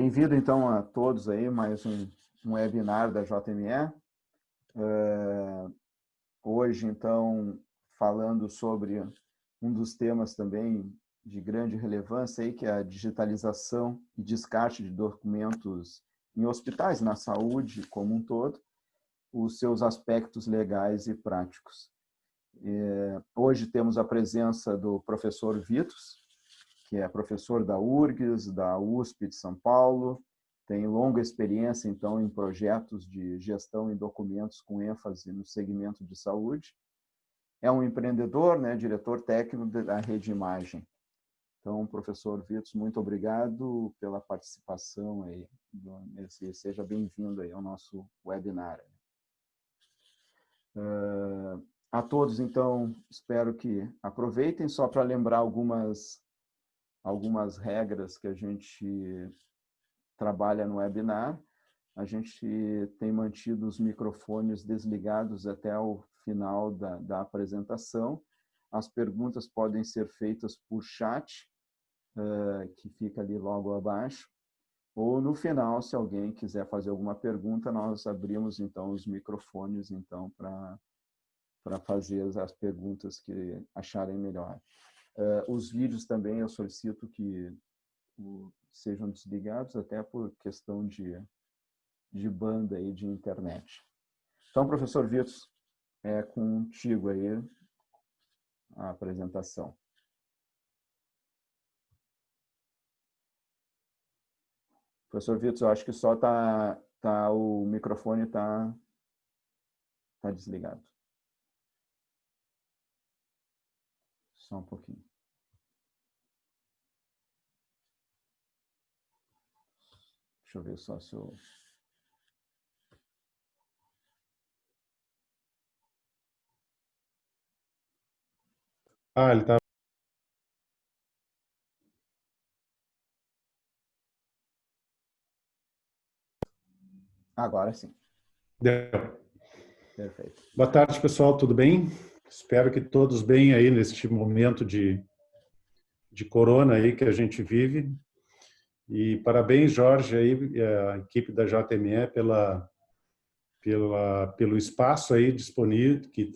Bem-vindo, então, a todos aí, mais um webinar da JME. Hoje, então, falando sobre um dos temas também de grande relevância, aí, que é a digitalização e descarte de documentos em hospitais, na saúde como um todo, os seus aspectos legais e práticos. Hoje temos a presença do professor Vitos, que é professor da URGS, da USP de São Paulo, tem longa experiência, então, em projetos de gestão em documentos com ênfase no segmento de saúde. É um empreendedor, né, diretor técnico da Rede Imagem. Então, professor Vitos, muito obrigado pela participação aí. Seja bem-vindo aí ao nosso webinar. A todos, então, espero que aproveitem, só para lembrar algumas regras que a gente trabalha no webinar. A gente tem mantido os microfones desligados até o final da apresentação. As perguntas podem ser feitas por chat, que fica ali logo abaixo, ou no final, se alguém quiser fazer alguma pergunta, nós abrimos então os microfones então para fazer as perguntas que acharem melhor. Os vídeos também eu solicito que sejam desligados, até por questão de banda aí de internet. Então, professor Vitos, é contigo aí a apresentação. Professor Vitos, eu acho que só o microfone está desligado. Só um pouquinho. Deixa eu ver só se eu... Ele está... Agora sim. Deu. Perfeito. Boa tarde, pessoal, tudo bem? Espero que todos bem aí neste momento de corona aí que a gente vive. E parabéns, Jorge, aí, a equipe da JME pelo espaço aí disponível que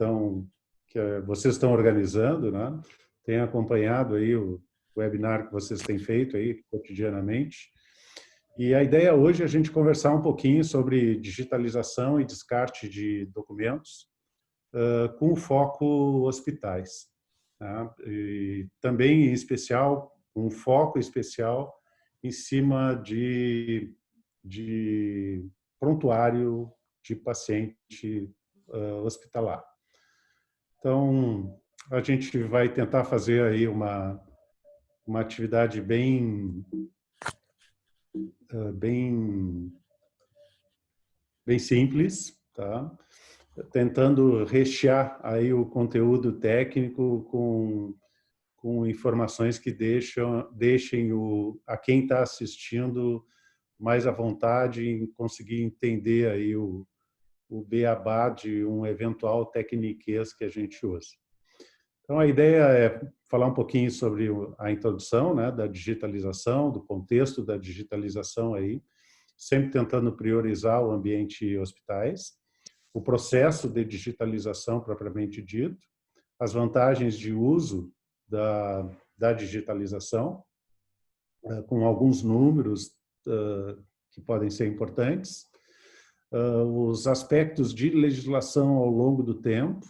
vocês estão organizando, né? Tenho acompanhado aí o webinar que vocês têm feito aí cotidianamente. E a ideia hoje é a gente conversar um pouquinho sobre digitalização e descarte de documentos, com foco hospitais, tá? E também, em especial, um foco especial em cima de prontuário de paciente hospitalar. Então, a gente vai tentar fazer aí uma atividade bem simples, tá? Tentando rechear aí o conteúdo técnico com informações que deixem a quem está assistindo mais à vontade em conseguir entender aí o beabá de um eventual tecniquez que a gente usa. Então, a ideia é falar um pouquinho sobre a introdução, né, da digitalização, do contexto da digitalização aí, sempre tentando priorizar o ambiente hospitais, o processo de digitalização propriamente dito, as vantagens de uso da digitalização, com alguns números que podem ser importantes, os aspectos de legislação ao longo do tempo,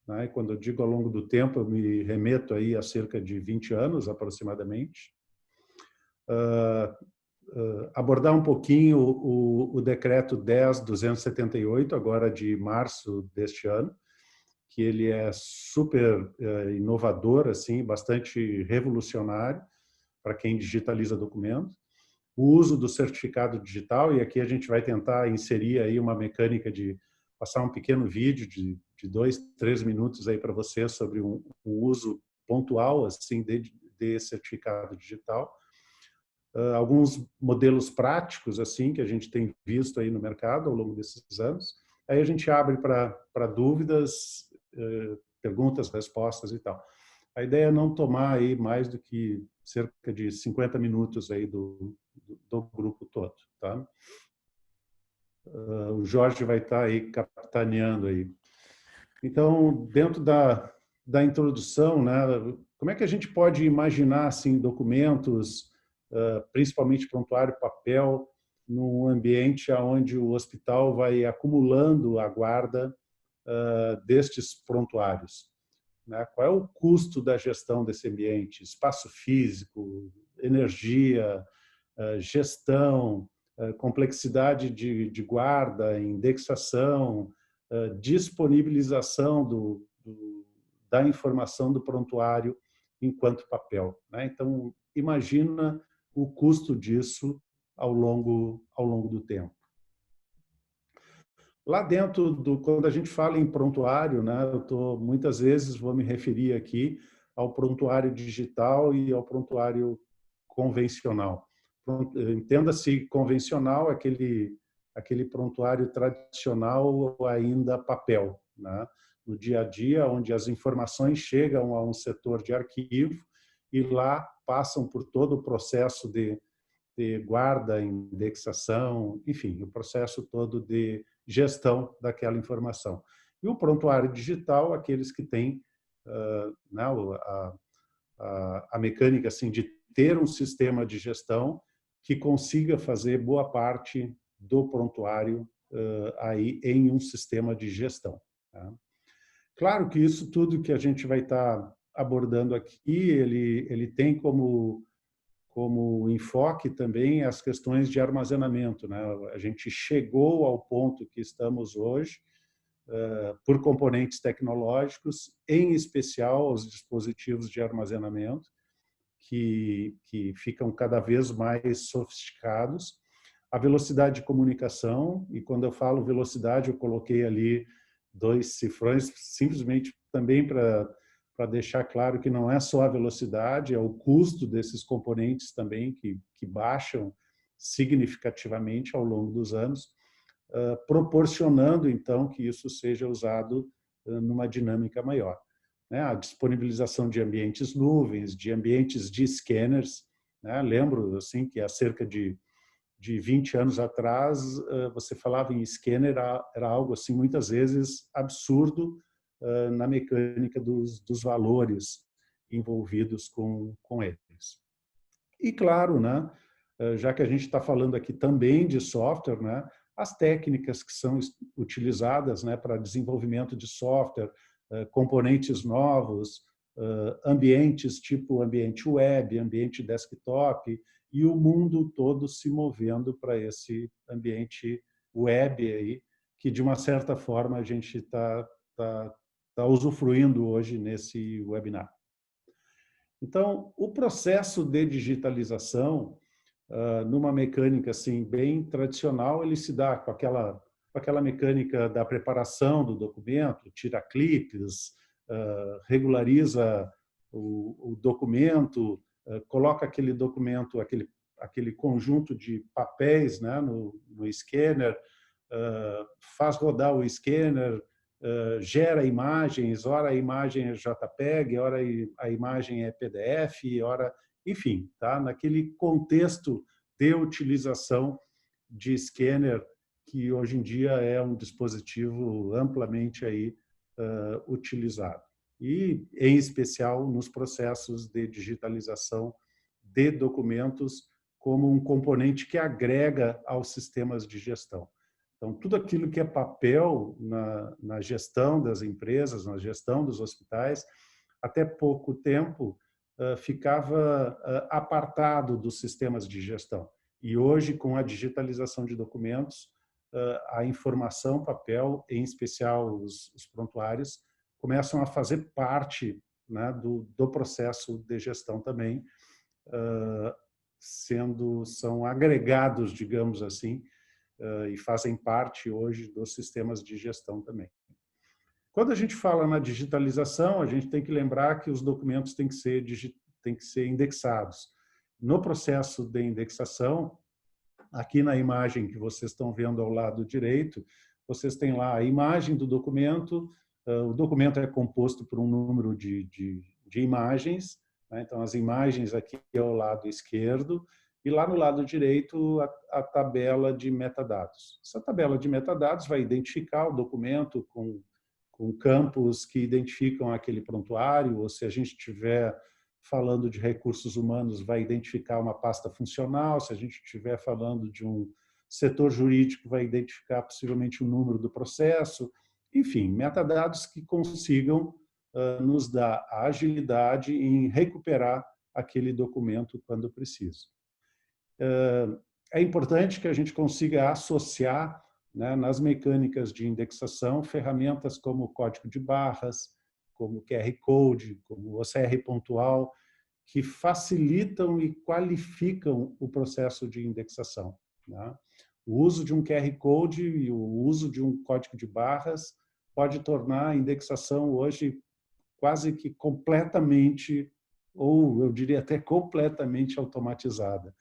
né? E quando eu digo ao longo do tempo, eu me remeto aí a cerca de 20 anos aproximadamente, abordar um pouquinho o decreto 10.278, agora de março deste ano, que ele é super inovador, assim, bastante revolucionário para quem digitaliza documento. O uso do certificado digital, e aqui a gente vai tentar inserir aí uma mecânica de passar um pequeno vídeo de 2, 3 minutos aí para você sobre um uso pontual assim de certificado digital. Alguns modelos práticos assim que a gente tem visto aí no mercado ao longo desses anos. Aí a gente abre para dúvidas, perguntas, respostas e tal. A ideia é não tomar aí mais do que cerca de 50 minutos aí do grupo todo, tá? O Jorge vai estar aí capitaneando aí. Então, dentro da introdução, né, como é que a gente pode imaginar assim documentos, principalmente prontuário, papel, num ambiente onde o hospital vai acumulando a guarda destes prontuários? Né? Qual é o custo da gestão desse ambiente? Espaço físico, energia, gestão, complexidade de guarda, indexação, disponibilização da informação do prontuário enquanto papel. Né? Então, imagina o custo disso ao longo do tempo. Lá dentro quando a gente fala em prontuário, né, muitas vezes vou me referir aqui ao prontuário digital e ao prontuário convencional. Entenda-se convencional, aquele prontuário tradicional ou ainda papel, né? No dia a dia, onde as informações chegam a um setor de arquivo e lá passam por todo o processo de guarda, indexação, enfim, o processo todo de gestão daquela informação. E o prontuário digital, aqueles que têm né, a mecânica assim, de ter um sistema de gestão que consiga fazer boa parte do prontuário aí em um sistema de gestão. Tá? Claro que isso tudo que a gente vai estar abordando aqui, ele tem como enfoque também as questões de armazenamento, né? A gente chegou ao ponto que estamos hoje por componentes tecnológicos, em especial os dispositivos de armazenamento, que ficam cada vez mais sofisticados. A velocidade de comunicação, e quando eu falo velocidade, eu coloquei ali 2 cifrões, simplesmente também para deixar claro que não é só a velocidade, é o custo desses componentes também que baixam significativamente ao longo dos anos, proporcionando, então, que isso seja usado numa dinâmica maior. A disponibilização de ambientes nuvens, de ambientes de scanners, né? Lembro assim, que há cerca de 20 anos atrás, você falava em scanner, era algo assim muitas vezes absurdo na mecânica dos valores envolvidos com eles. E claro, né, já que a gente está falando aqui também de software, né, as técnicas que são utilizadas, né, para desenvolvimento de software, componentes novos, ambientes tipo ambiente web, ambiente desktop, e o mundo todo se movendo para esse ambiente web aí, que de uma certa forma a gente está usufruindo hoje nesse webinar. Então, o processo de digitalização, numa mecânica assim bem tradicional, ele se dá com aquela mecânica da preparação do documento, tira clipes, regulariza o documento, coloca aquele documento, aquele conjunto de papéis, né, no scanner, faz rodar o scanner, gera imagens, ora a imagem é JPEG, ora a imagem é PDF, ora, enfim, tá? Naquele contexto de utilização de scanner, que hoje em dia é um dispositivo amplamente aí utilizado. E, em especial, nos processos de digitalização de documentos como um componente que agrega aos sistemas de gestão. Então, tudo aquilo que é papel na gestão das empresas, na gestão dos hospitais, até pouco tempo ficava apartado dos sistemas de gestão. E hoje, com a digitalização de documentos, a informação papel, em especial os prontuários, começam a fazer parte, né, do processo de gestão também, são agregados, digamos assim, e fazem parte hoje dos sistemas de gestão também. Quando a gente fala na digitalização, a gente tem que lembrar que os documentos têm que ser indexados. No processo de indexação, aqui na imagem que vocês estão vendo ao lado direito, vocês têm lá a imagem do documento, o documento é composto por um número de de imagens, né? Então, as imagens aqui ao lado esquerdo, e lá no lado direito a tabela de metadados. Essa tabela de metadados vai identificar o documento com campos que identificam aquele prontuário, ou se a gente estiver falando de recursos humanos, vai identificar uma pasta funcional, se a gente estiver falando de um setor jurídico, vai identificar possivelmente o número do processo, enfim, metadados que consigam nos dar a agilidade em recuperar aquele documento quando preciso. É importante que a gente consiga associar, né, nas mecânicas de indexação, ferramentas como o código de barras, como o QR Code, como o OCR pontual, que facilitam e qualificam o processo de indexação, né? O uso de um QR Code e o uso de um código de barras pode tornar a indexação hoje quase que completamente, ou eu diria até completamente automatizada,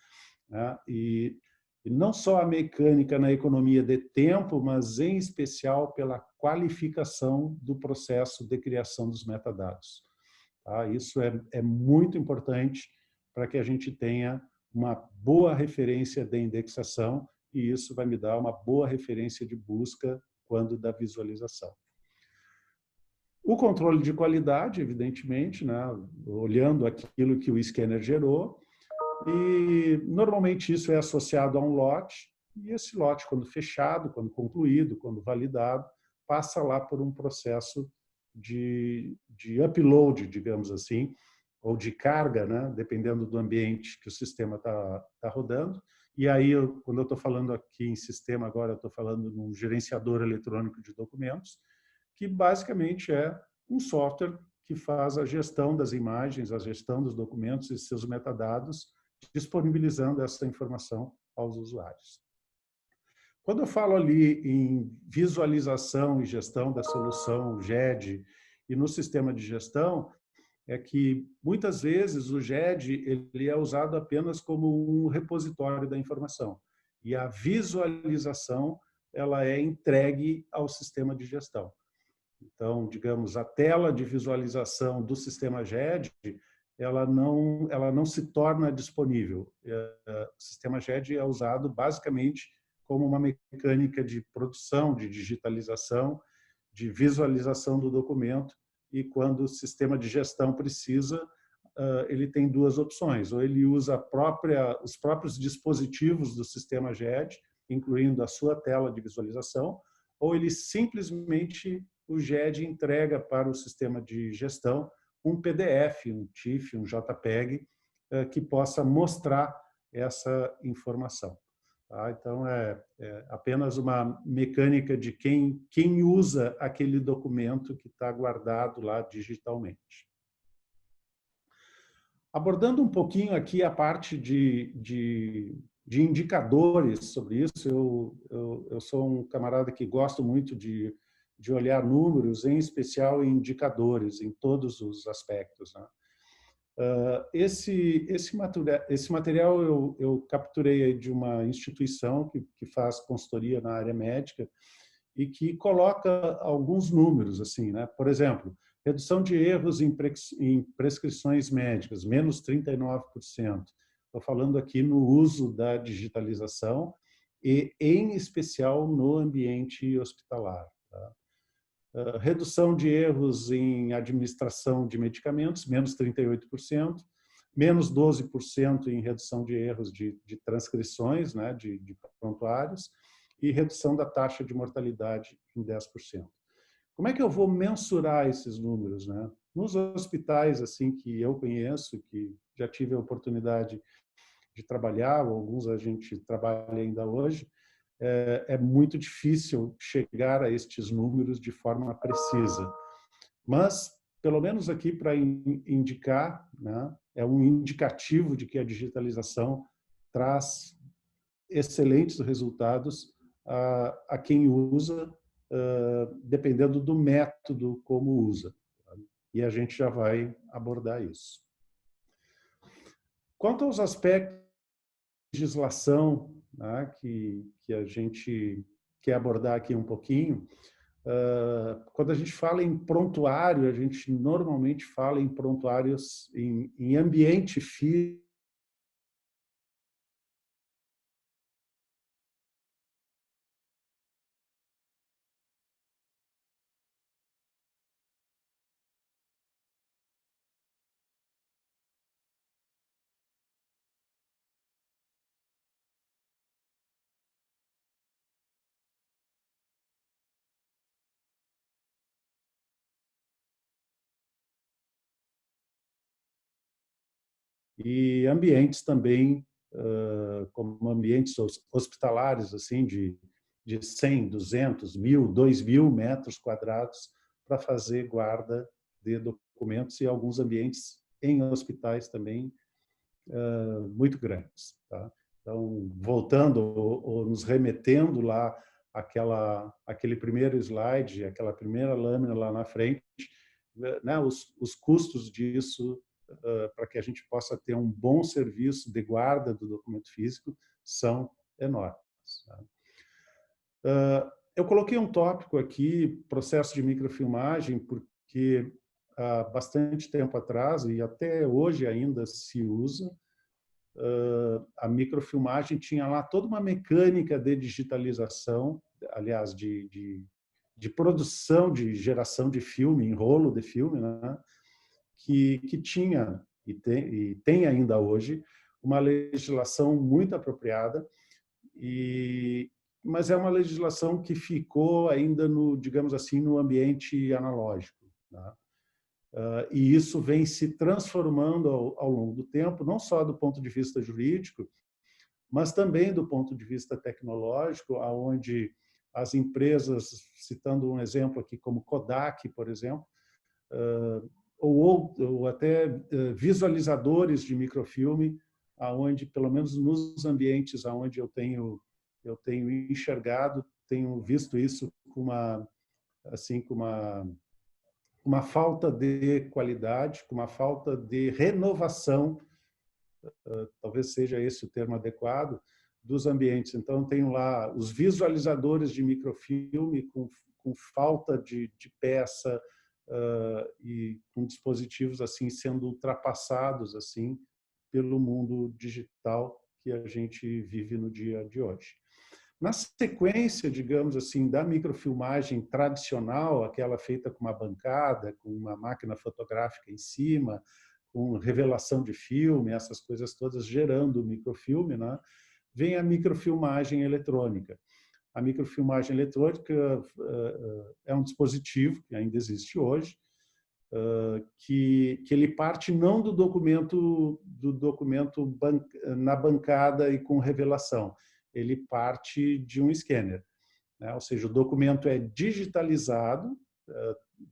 né? E não só a mecânica na economia de tempo, mas em especial pela qualificação do processo de criação dos metadados. Tá? Isso é muito importante para que a gente tenha uma boa referência de indexação e isso vai me dar uma boa referência de busca quando da visualização. O controle de qualidade, evidentemente, né? Olhando aquilo que o scanner gerou, e normalmente isso é associado a um lote, e esse lote, quando fechado, quando concluído, quando validado, passa lá por um processo de upload, digamos assim, ou de carga, né? Dependendo do ambiente que o sistema tá rodando. E aí, quando eu estou falando aqui em sistema, agora eu estou falando num gerenciador eletrônico de documentos, que basicamente é um software que faz a gestão das imagens, a gestão dos documentos e seus metadados, disponibilizando essa informação aos usuários. Quando eu falo ali em visualização e gestão da solução GED e no sistema de gestão, é que muitas vezes o GED ele é usado apenas como um repositório da informação e a visualização ela é entregue ao sistema de gestão. Então, digamos, a tela de visualização do sistema GED, ela não se torna disponível. O sistema GED é usado basicamente como uma mecânica de produção, de digitalização, de visualização do documento, e quando o sistema de gestão precisa, ele tem duas opções. Ou ele usa os próprios dispositivos do sistema GED, incluindo a sua tela de visualização, ou ele simplesmente, o GED entrega para o sistema de gestão um PDF, um TIFF, um JPEG, que possa mostrar essa informação. Tá? Então, é apenas uma mecânica de quem usa aquele documento que está guardado lá digitalmente. Abordando um pouquinho aqui a parte de indicadores sobre isso, eu sou um camarada que gosto muito de olhar números, em especial indicadores, em todos os aspectos, né? Esse material eu capturei de uma instituição que faz consultoria na área médica e que coloca alguns números, assim, né? Por exemplo, redução de erros em prescrições médicas, menos 39%. Estou falando aqui no uso da digitalização e, em especial, no ambiente hospitalar. Tá? Redução de erros em administração de medicamentos, menos 38%, menos 12% em redução de erros de transcrições, né, de prontuários, e redução da taxa de mortalidade em 10%. Como é que eu vou mensurar esses números, né? Nos hospitais assim que eu conheço, que já tive a oportunidade de trabalhar, alguns a gente trabalha ainda hoje, é muito difícil chegar a estes números de forma precisa. Mas, pelo menos aqui para indicar, né, é um indicativo de que a digitalização traz excelentes resultados a quem usa, dependendo do método como usa. E a gente já vai abordar isso. Quanto aos aspectos de legislação, né, que a gente quer abordar aqui um pouquinho, Quando a gente fala em prontuário, a gente normalmente fala em prontuários em ambiente físico. E ambientes também, como ambientes hospitalares, assim, de 100, 200, 1.000, 2.000 metros quadrados para fazer guarda de documentos e alguns ambientes em hospitais também muito grandes. Tá? Então, voltando ou nos remetendo lá aquele primeiro slide, aquela primeira lâmina lá na frente, né, os custos disso para que a gente possa ter um bom serviço de guarda do documento físico são enormes. Tá? Eu coloquei um tópico aqui, processo de microfilmagem, porque há bastante tempo atrás, e até hoje ainda se usa, a microfilmagem tinha lá toda uma mecânica de digitalização, aliás, de produção, de geração de filme, enrolo de filme, né? que tinha e tem ainda hoje uma legislação muito apropriada, mas é uma legislação que ficou ainda no, digamos assim, no ambiente analógico. Né? E isso vem se transformando ao longo do tempo, não só do ponto de vista jurídico, mas também do ponto de vista tecnológico, aonde as empresas, citando um exemplo aqui como Kodak, por exemplo, ou até visualizadores de microfilme, aonde pelo menos nos ambientes aonde eu tenho enxergado, tenho visto isso com uma falta de qualidade, com uma falta de renovação, talvez seja esse o termo adequado, dos ambientes. Então, tenho lá os visualizadores de microfilme com falta de peça e com dispositivos assim sendo ultrapassados assim pelo mundo digital que a gente vive no dia de hoje. Na sequência, digamos assim, da microfilmagem tradicional, aquela feita com uma bancada, com uma máquina fotográfica em cima, com revelação de filme, essas coisas todas gerando microfilme, né? Vem a microfilmagem eletrônica. A microfilmagem eletrônica é um dispositivo que ainda existe hoje, que ele parte não do documento na bancada e com revelação, ele parte de um scanner, né? Ou seja, o documento é digitalizado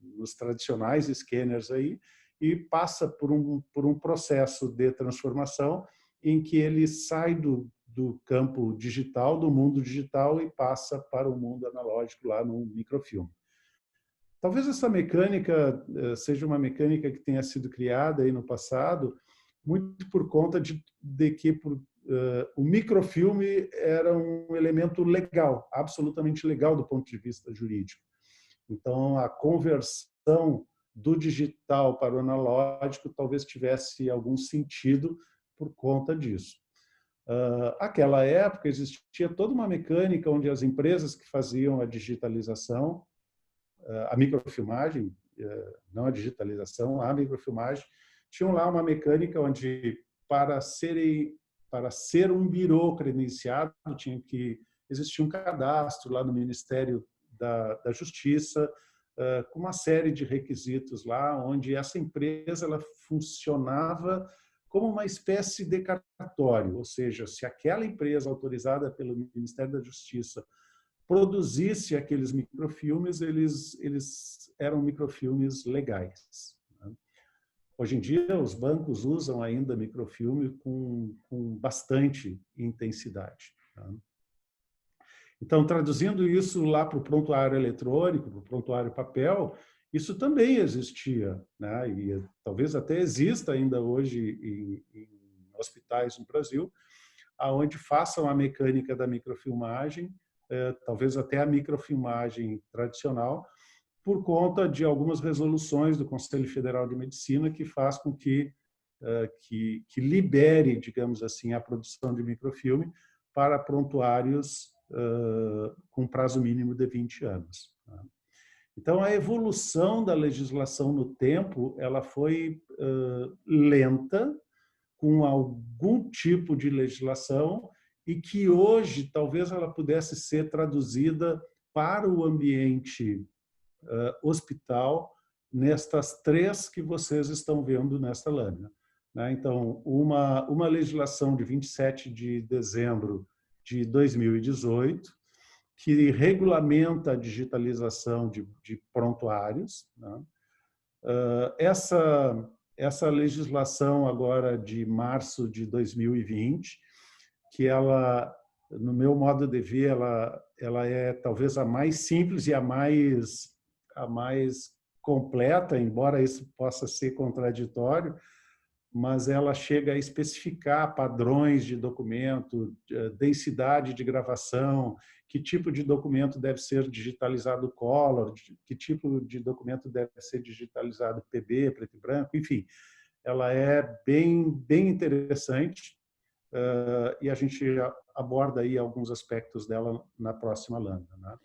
nos tradicionais scanners aí e passa por um processo de transformação em que ele sai do campo digital, do mundo digital e passa para o mundo analógico lá no microfilme. Talvez essa mecânica seja uma mecânica que tenha sido criada aí no passado, muito por conta de que o microfilme era um elemento legal, absolutamente legal do ponto de vista jurídico. Então, a conversão do digital para o analógico talvez tivesse algum sentido por conta disso. Aquela época existia toda uma mecânica onde as empresas que faziam a digitalização, a microfilmagem, não a digitalização, a microfilmagem, tinham lá uma mecânica onde para ser um birô credenciado tinha que existir um cadastro lá no Ministério da Justiça, com uma série de requisitos lá, onde essa empresa ela funcionava como uma espécie de cartório, ou seja, se aquela empresa autorizada pelo Ministério da Justiça produzisse aqueles microfilmes, eles eram microfilmes legais. Hoje em dia, os bancos usam ainda microfilme com bastante intensidade. Então, traduzindo isso lá para o prontuário eletrônico, para o prontuário papel, isso também existia, né? E talvez até exista ainda hoje em hospitais no Brasil, aonde façam a mecânica da microfilmagem talvez até a microfilmagem tradicional, por conta de algumas resoluções do Conselho Federal de Medicina que faz com que libere, digamos assim, a produção de microfilme para prontuários com prazo mínimo de 20 anos. Então, a evolução da legislação no tempo, ela foi lenta, com algum tipo de legislação, e que hoje talvez ela pudesse ser traduzida para o ambiente hospital nestas três que vocês estão vendo nesta lâmina. Então, uma legislação de 27 de dezembro de 2018, que regulamenta a digitalização de prontuários. Essa legislação agora de março de 2020, que ela, no meu modo de ver, ela é talvez a mais simples e a mais completa, embora isso possa ser contraditório, mas ela chega a especificar padrões de documento, densidade de gravação, que tipo de documento deve ser digitalizado color, que tipo de documento deve ser digitalizado PB, preto e branco, enfim. Ela é bem interessante e a gente aborda aí alguns aspectos dela na próxima lâmina.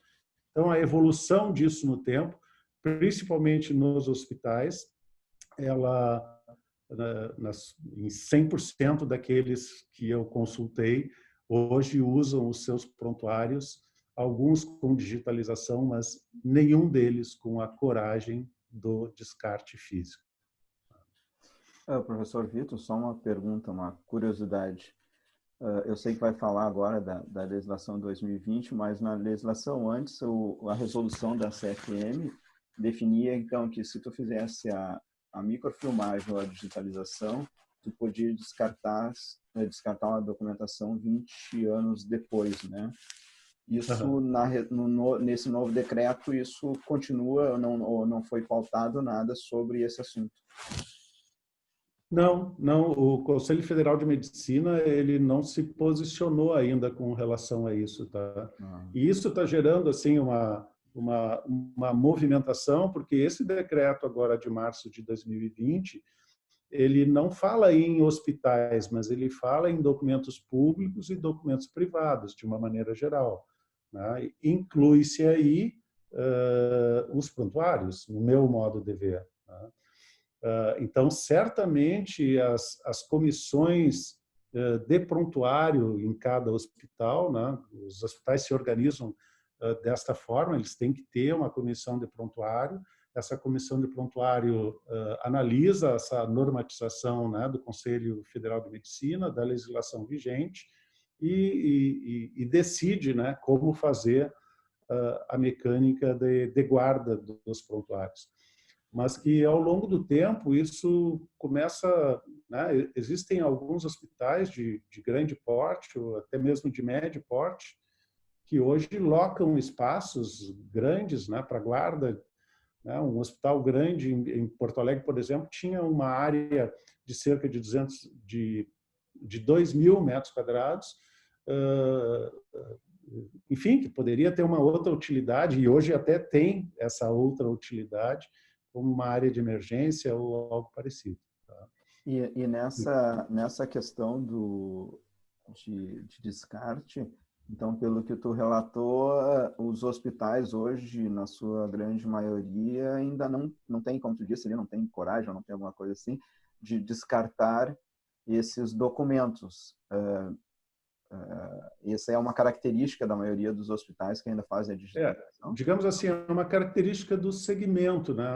Então, a evolução disso no tempo, principalmente nos hospitais, ela em 100% daqueles que eu consultei, hoje usam os seus prontuários, alguns com digitalização, mas nenhum deles com a coragem do descarte físico. Professor Vitor, só uma pergunta, uma curiosidade. Eu sei que vai falar agora da legislação 2020, mas na legislação antes, a resolução da CFM definia, então, que se tu fizesse a microfilmagem ou a digitalização, tu podia descartar uma documentação 20 anos depois, né? Isso, nesse novo decreto, isso continua, ou não foi pautado nada sobre esse assunto? Não. O Conselho Federal de Medicina, ele não se posicionou ainda com relação a isso, tá? E isso está gerando, assim, uma movimentação, porque esse decreto agora de março de 2020, ele não fala em hospitais, mas ele fala em documentos públicos e documentos privados, de uma maneira geral. Né? Inclui-se aí os prontuários, no meu modo de ver. Né? Então, certamente, as comissões de prontuário em cada hospital, né? Os hospitais se organizam desta forma, eles têm que ter uma comissão de prontuário. Essa comissão de prontuário analisa essa normatização, né, do Conselho Federal de Medicina, da legislação vigente, e decide, né, como fazer a mecânica de guarda dos prontuários. Mas que, ao longo do tempo, isso começa... Né, existem alguns hospitais de grande porte, ou até mesmo de médio porte, que hoje locam espaços grandes, né, para guarda. Né? Um hospital grande em Porto Alegre, por exemplo, tinha uma área de cerca de 2.000 metros quadrados, enfim, que poderia ter uma outra utilidade, e hoje até tem essa outra utilidade, como uma área de emergência ou algo parecido. Tá? E nessa questão de descarte, então, pelo que tu relatou, os hospitais hoje, na sua grande maioria, ainda não tem, como tu disse, não tem coragem, ou não tem alguma coisa assim, de descartar esses documentos. Essa é uma característica da maioria dos hospitais que ainda fazem a digitalização? Digamos assim, é uma característica do segmento, né?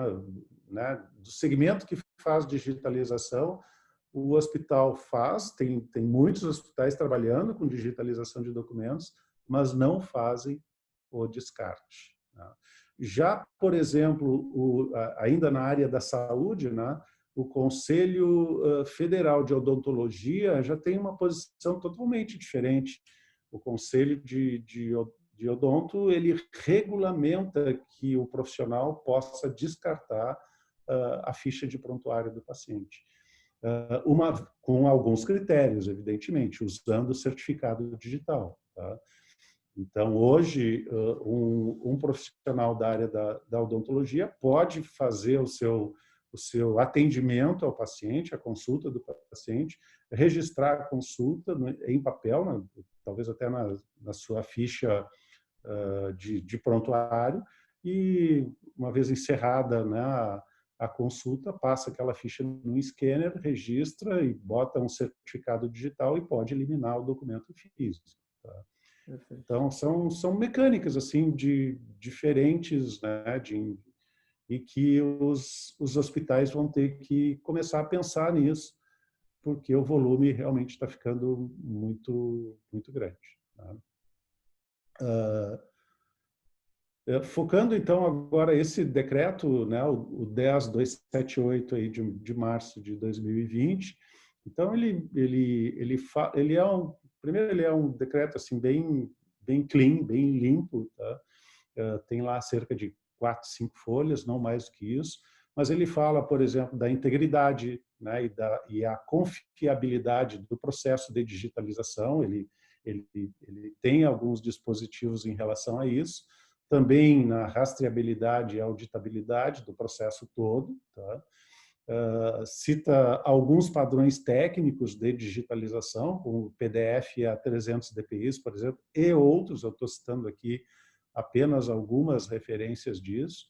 Do segmento que faz digitalização. O hospital tem muitos hospitais trabalhando com digitalização de documentos, mas não fazem o descarte. Né? Já, por exemplo, ainda na área da saúde, né, o Conselho Federal de Odontologia já tem uma posição totalmente diferente. O Conselho de Odonto, ele regulamenta que o profissional possa descartar a ficha de prontuário do paciente. Com alguns critérios, evidentemente, usando o certificado digital. Tá? Então, hoje, um profissional da área da odontologia pode fazer o seu atendimento ao paciente, a consulta do paciente, registrar a consulta em papel, talvez até na sua ficha de prontuário, e uma vez encerrada, né, a consulta, passa aquela ficha no scanner, registra e bota um certificado digital e pode eliminar o documento físico. Tá? Então, são mecânicas assim diferentes, né, e que os hospitais vão ter que começar a pensar nisso, porque o volume realmente está ficando muito, muito grande. Tá? Focando, então, agora esse decreto, né, o 10.278 aí de março de 2020, então primeiro ele é um decreto assim bem clean, bem limpo, tá? Tem lá cerca de 4, 5 folhas, não mais do que isso, mas ele fala, por exemplo, da integridade, né, e a confiabilidade do processo de digitalização. Ele tem alguns dispositivos em relação a isso, também na rastreabilidade e auditabilidade do processo todo, tá? Cita alguns padrões técnicos de digitalização, como o PDF a 300 dpi, por exemplo, e outros. Eu estou citando aqui apenas algumas referências disso.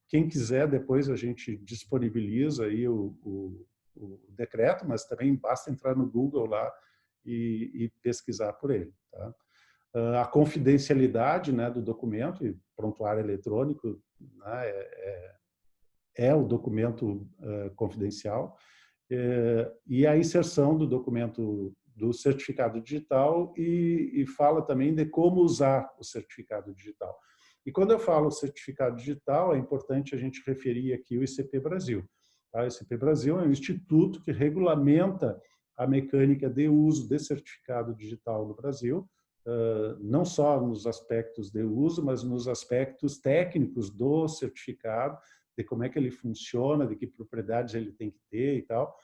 Quem quiser, depois a gente disponibiliza aí o decreto, mas também basta entrar no Google lá e pesquisar por ele. Tá? A confidencialidade, né, do documento, e prontuário eletrônico, né, é o documento confidencial, e a inserção do documento do certificado digital e fala também de como usar o certificado digital. E quando eu falo certificado digital, é importante a gente referir aqui o ICP Brasil. Tá? O ICP Brasil é um instituto que regulamenta a mecânica de uso de certificado digital no Brasil, não só nos aspectos de uso, mas nos aspectos técnicos do certificado, de como é que ele funciona, de que propriedades ele tem que ter e tal.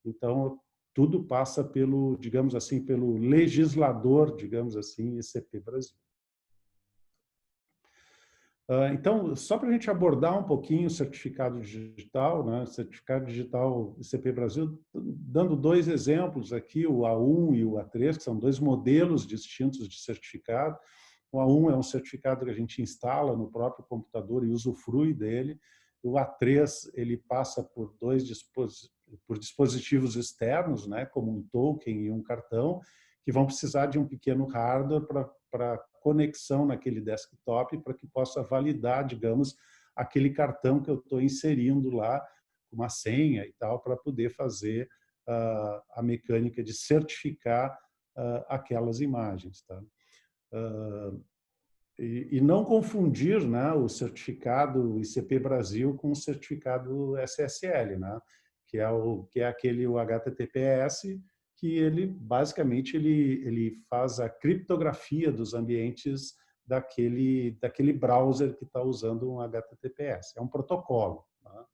Então, tudo passa pelo, digamos assim, pelo legislador, digamos assim, ICP Brasil. Então, só para a gente abordar um pouquinho o certificado digital, né? Certificado digital ICP Brasil, dando dois exemplos aqui, o A1 e o A3, que são dois modelos distintos de certificado. O A1 é um certificado que a gente instala no próprio computador e usufrui dele. O A3 ele passa por por dispositivos externos, né, como um token e um cartão, que vão precisar de um pequeno hardware para conexão naquele desktop, para que possa validar, digamos, aquele cartão que eu estou inserindo lá, uma senha e tal, para poder fazer a mecânica de certificar aquelas imagens. Tá? E não confundir, né, o certificado ICP Brasil com o certificado SSL, né, que é aquele o HTTPS, que ele basicamente ele faz a criptografia dos ambientes daquele browser que está usando um HTTPS. É um protocolo, né?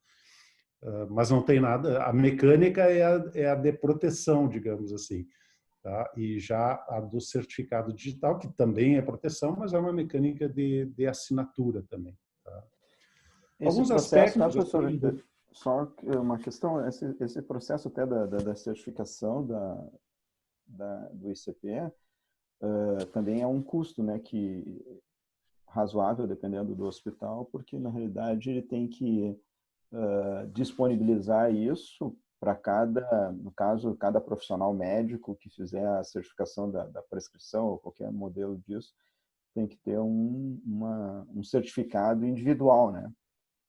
Mas não tem nada. A mecânica é a de proteção, digamos assim. Tá? E já a do certificado digital, que também é proteção, mas é uma mecânica de assinatura também. Tá? Esse Alguns processo, né, aspectos... professor, Assim, só uma questão, esse processo até da certificação do ICP também é um custo, né, que razoável, dependendo do hospital, porque, na realidade, ele tem que disponibilizar isso para no caso, cada profissional médico que fizer a certificação da prescrição ou qualquer modelo disso, tem que ter um certificado individual, né?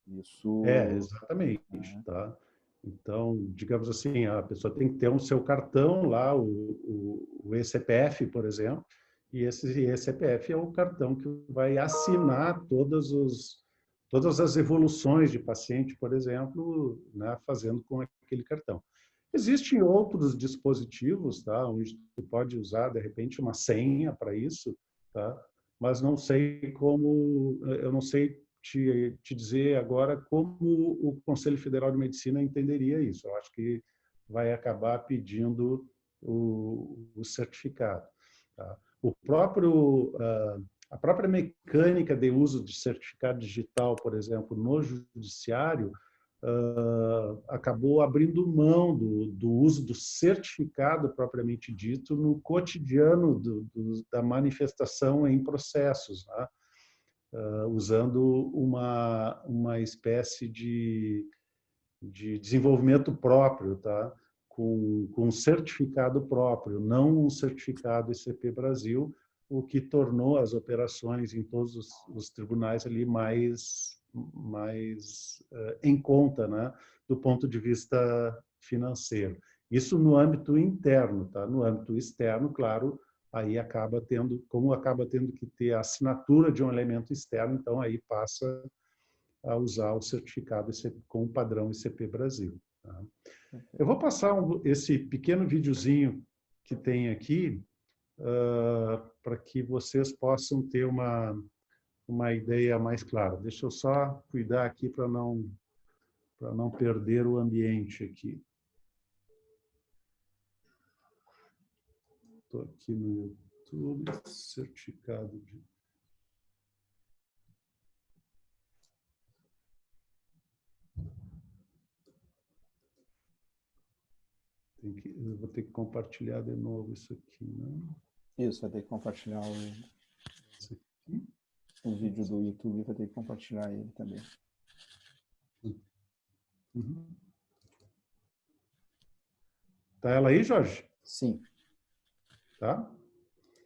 Isso... exatamente. Tá? Então, digamos assim, a pessoa tem que ter o seu cartão lá, o ECPF, por exemplo, e esse ECPF é o cartão que vai assinar todas as evoluções de paciente, por exemplo, né, fazendo com aquele cartão. Existem outros dispositivos, tá, onde tu pode usar, de repente, uma senha para isso, tá, mas não sei como, eu não sei te dizer agora como o Conselho Federal de Medicina entenderia isso. Eu acho que vai acabar pedindo o certificado. Tá? O próprio a própria mecânica de uso de certificado digital, por exemplo, no judiciário, acabou abrindo mão do uso do certificado propriamente dito no cotidiano da manifestação em processos, né? Usando uma espécie de desenvolvimento próprio, tá? Com certificado próprio, não um certificado ICP Brasil, o que tornou as operações em todos os tribunais ali mais em conta, né, do ponto de vista financeiro. Isso no âmbito interno, tá? No âmbito externo, claro, aí como acaba tendo que ter a assinatura de um elemento externo, então aí passa a usar o certificado com o padrão ICP Brasil. Tá? Eu vou passar esse pequeno videozinho que tem aqui para que vocês possam ter uma ideia mais clara. Deixa eu só cuidar aqui para não perder o ambiente aqui. Estou aqui no YouTube, certificado de... Eu vou ter que compartilhar de novo isso aqui, né? Isso, vai ter que compartilhar o vídeo do YouTube, vai ter que compartilhar ele também. Uhum. Tá ela aí, Jorge? Sim. Tá?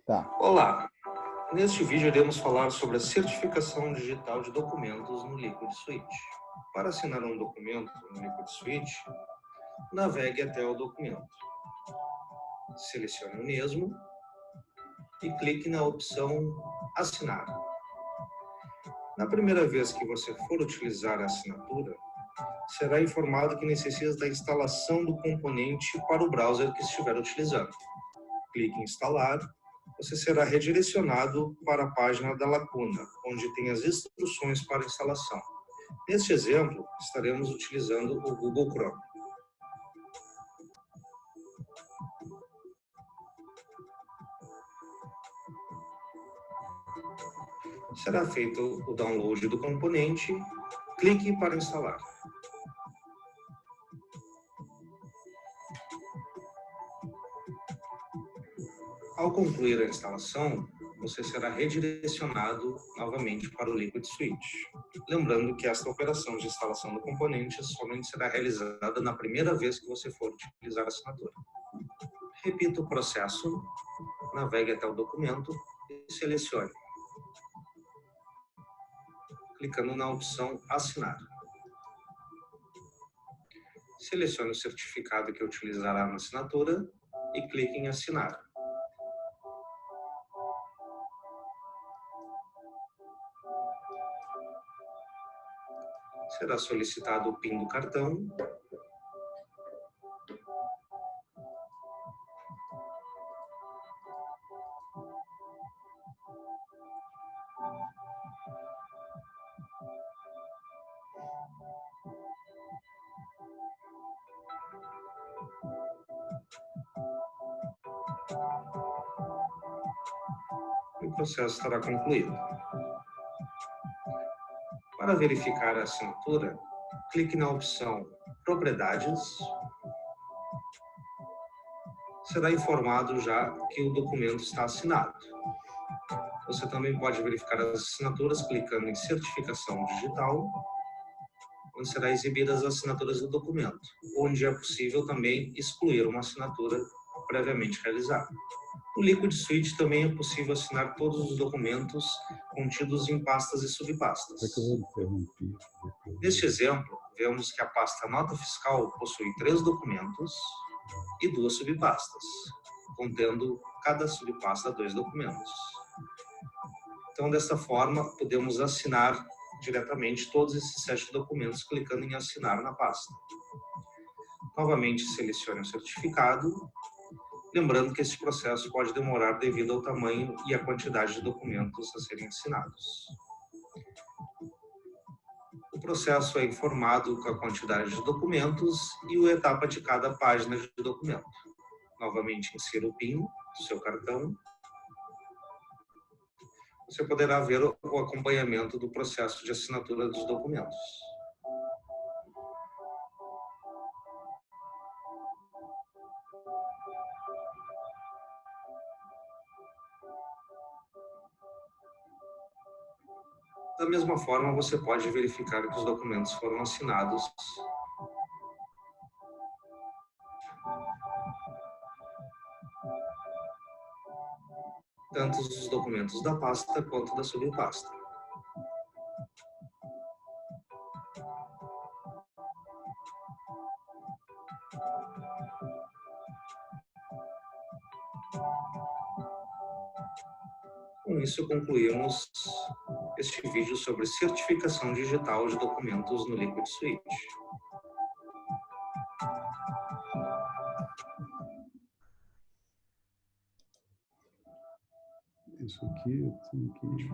Tá. Olá! Neste vídeo iremos falar sobre a certificação digital de documentos no Liquid Suite. Para assinar um documento no Liquid Suite, navegue até o documento. Selecione o mesmo e clique na opção Assinar. Na primeira vez que você for utilizar a assinatura, será informado que necessita da instalação do componente para o browser que estiver utilizando. Clique em Instalar. Você será redirecionado para a página da Lacuna, onde tem as instruções para instalação. Neste exemplo, estaremos utilizando o Google Chrome. Será feito o download do componente, clique para instalar. Ao concluir a instalação, você será redirecionado novamente para o Liquid Suite. Lembrando que esta operação de instalação do componente somente será realizada na primeira vez que você for utilizar a assinatura. Repita o processo, navegue até o documento e selecione, clicando na opção Assinar. Selecione o certificado que utilizará na assinatura e clique em Assinar. Será solicitado o PIN do cartão. E o processo estará concluído. Para verificar a assinatura, clique na opção Propriedades. Será informado já que o documento está assinado. Você também pode verificar as assinaturas clicando em Certificação Digital, onde serão exibidas as assinaturas do documento, onde é possível também excluir uma assinatura previamente realizada. No Liquid Suite também é possível assinar todos os documentos contidos em pastas e subpastas. Neste exemplo, vemos que a pasta Nota Fiscal possui 3 documentos e 2 subpastas, contendo cada subpasta 2 documentos. Então, desta forma, podemos assinar diretamente todos esses 7 documentos clicando em Assinar na pasta. Novamente, selecione o certificado, lembrando que esse processo pode demorar devido ao tamanho e à quantidade de documentos a serem assinados. O processo é informado com a quantidade de documentos e a etapa de cada página de documento. Novamente, insira o PIN do seu cartão. você poderá ver o acompanhamento do processo de assinatura dos documentos. Da mesma forma, você pode verificar que os documentos foram assinados tanto os documentos da pasta quanto da subpasta. Com isso, concluímos este vídeo sobre certificação digital de documentos no Liquid Suite. Isso aqui eu tenho que...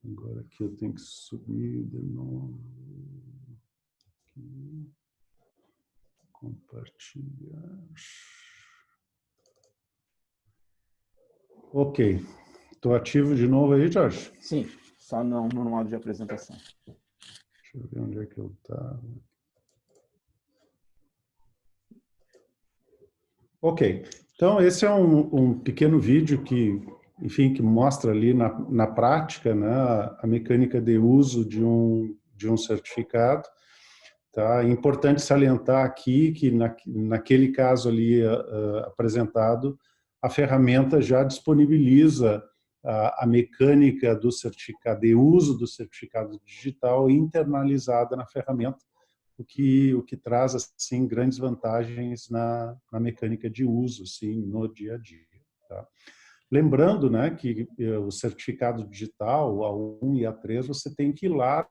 Agora aqui eu tenho que subir de novo. Aqui. Compartilhar. Ok. Estou ativo de novo aí, Jorge? Sim, só no modo de apresentação. Deixa eu ver onde é que eu estava. Ok. Então, esse é um pequeno vídeo que, enfim, que mostra ali na prática, né, a mecânica de uso de um certificado. Tá? É importante salientar aqui que naquele caso ali apresentado, a ferramenta já disponibiliza a mecânica do certificado, de uso do certificado digital internalizada na ferramenta, o que traz assim grandes vantagens na mecânica de uso, sim, no dia a dia. Tá? Lembrando, né, que o certificado digital, A1 e A3, você tem que ir lá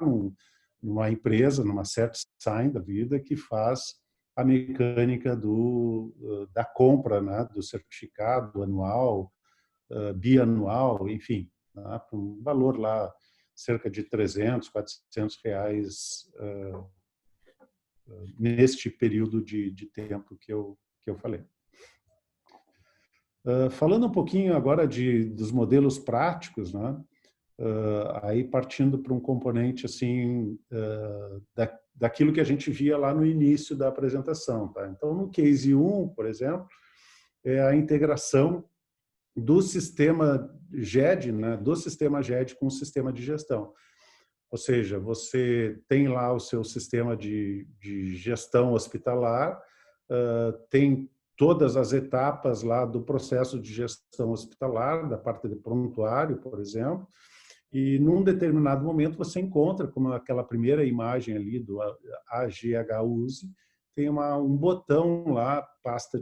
numa empresa, numa CertSign da vida, que faz a mecânica da compra, né, do certificado anual, bianual, enfim, né, um valor lá cerca de 300, 400 reais neste período de tempo que eu falei. Falando um pouquinho agora dos modelos práticos, né? Aí partindo para um componente assim daquilo que a gente via lá no início da apresentação. Tá? Então, no Case 1, por exemplo, é a integração do sistema GED, né? Do sistema GED com o sistema de gestão. Ou seja, você tem lá o seu sistema de gestão hospitalar, tem todas as etapas lá do processo de gestão hospitalar, da parte de prontuário, por exemplo, e num determinado momento você encontra, como aquela primeira imagem ali do AGHUSE, tem um botão lá, pasta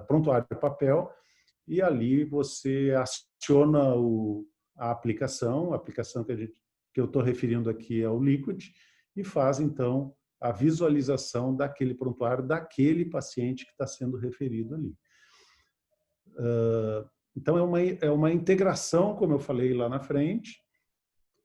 prontuário papel, e ali você aciona a aplicação que eu estou referindo aqui é o Liquid, e faz então a visualização daquele prontuário, daquele paciente que está sendo referido ali. Então, é uma integração, como eu falei lá na frente,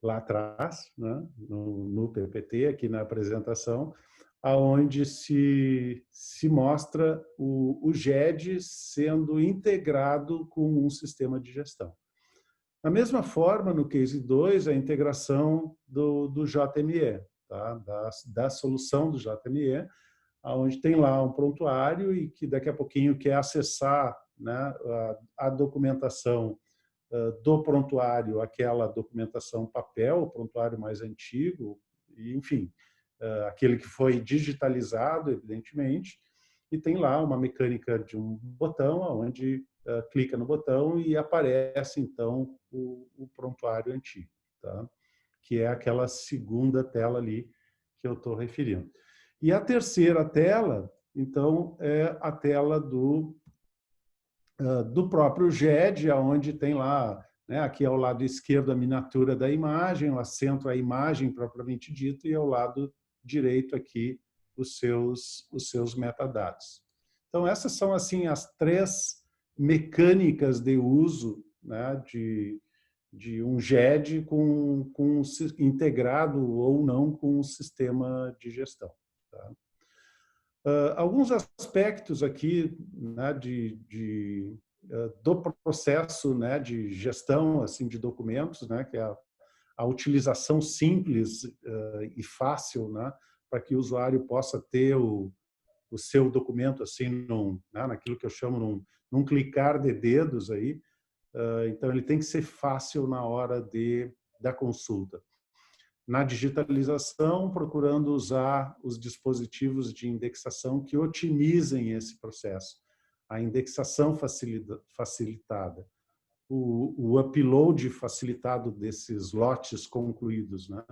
lá atrás, né, no PPT, aqui na apresentação, aonde se mostra o GED sendo integrado com um sistema de gestão. Da mesma forma, no Case 2, a integração do JME, tá? da solução do JME, onde tem lá um prontuário e que daqui a pouquinho quer acessar, né, a documentação do prontuário, aquela documentação papel, o prontuário mais antigo, enfim, aquele que foi digitalizado, evidentemente, e tem lá uma mecânica de um botão, onde clica no botão e aparece, então, o prontuário antigo, tá? Que é aquela segunda tela ali que eu estou referindo. E a terceira tela, então, é a tela do próprio GED, onde tem lá, né, aqui ao lado esquerdo a miniatura da imagem, o centro a imagem propriamente dita, e ao lado direito aqui os seus metadados. Então, essas são assim as três mecânicas de uso, né, de um GED integrado ou não com um sistema de gestão. Tá? Alguns aspectos aqui, né, de do processo, né, de gestão assim de documentos, né, que é a utilização simples e fácil, né, para que o usuário possa ter o seu documento assim né, naquilo que eu chamo num clicar de dedos aí. Então ele tem que ser fácil na hora da consulta. Na digitalização, procurando usar os dispositivos de indexação que otimizem esse processo. A indexação facilitada, o upload facilitado desses lotes concluídos, né?